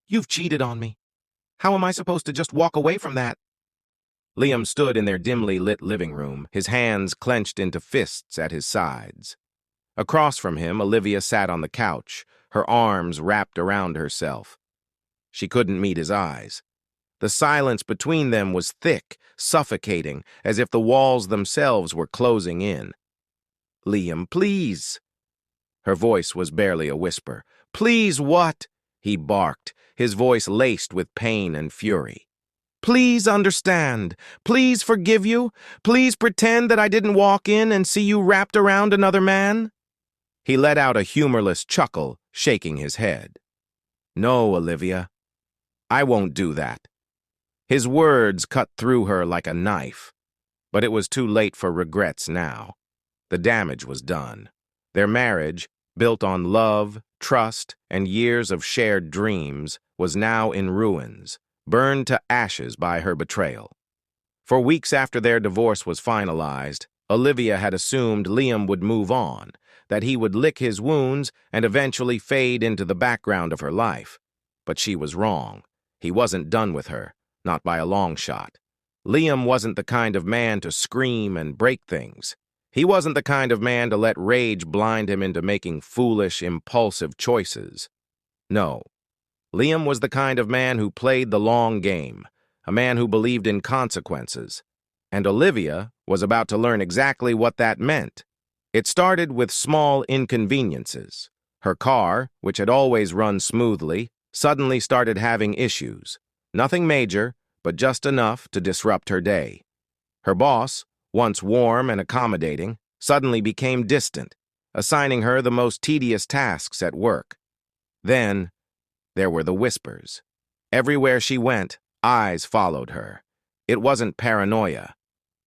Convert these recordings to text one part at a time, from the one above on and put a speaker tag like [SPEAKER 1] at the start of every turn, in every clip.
[SPEAKER 1] You've cheated on me. How am I supposed to just walk away from that? Liam stood in their dimly lit living room, his hands clenched into fists at his sides. Across from him, Olivia sat on the couch, her arms wrapped around herself. She couldn't meet his eyes. The silence between them was thick, suffocating, as if the walls themselves were closing in. "Liam, please." Her voice was barely a whisper. "Please what?" he barked, his voice laced with pain and fury. "Please understand. Please forgive you. Please pretend that I didn't walk in and see you wrapped around another man." He let out a humorless chuckle, shaking his head. "No, Olivia. I won't do that." His words cut through her like a knife. But it was too late for regrets now. The damage was done. Their marriage, built on love, trust, and years of shared dreams, was now in ruins, burned to ashes by her betrayal. For weeks after their divorce was finalized, Olivia had assumed Liam would move on, that he would lick his wounds and eventually fade into the background of her life. But she was wrong. He wasn't done with her, not by a long shot. Liam wasn't the kind of man to scream and break things. He wasn't the kind of man to let rage blind him into making foolish, impulsive choices. No. Liam was the kind of man who played the long game, a man who believed in consequences. And Olivia was about to learn exactly what that meant. It started with small inconveniences. Her car, which had always run smoothly, suddenly started having issues. Nothing major, but just enough to disrupt her day. Her boss, once warm and accommodating, suddenly became distant, assigning her the most tedious tasks at work. Then, there were the whispers. Everywhere she went, eyes followed her. It wasn't paranoia.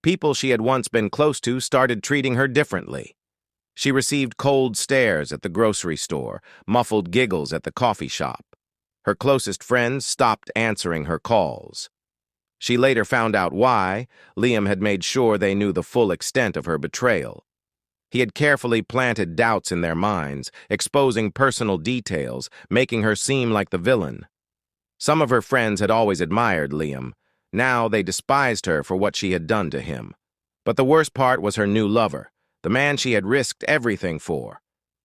[SPEAKER 1] People she had once been close to started treating her differently. She received cold stares at the grocery store, muffled giggles at the coffee shop. Her closest friends stopped answering her calls. She later found out why. Liam had made sure they knew the full extent of her betrayal. He had carefully planted doubts in their minds, exposing personal details, making her seem like the villain. Some of her friends had always admired Liam. Now they despised her for what she had done to him. But the worst part was her new lover, the man she had risked everything for.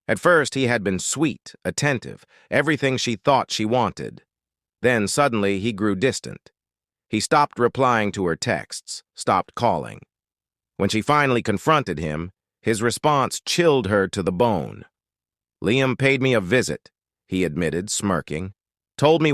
[SPEAKER 1] At first, he had been sweet, attentive, everything she thought she wanted. Then suddenly he grew distant. He stopped replying to her texts, stopped calling. When she finally confronted him, his response chilled her to the bone. "Liam paid me a visit," he admitted, smirking. "Told me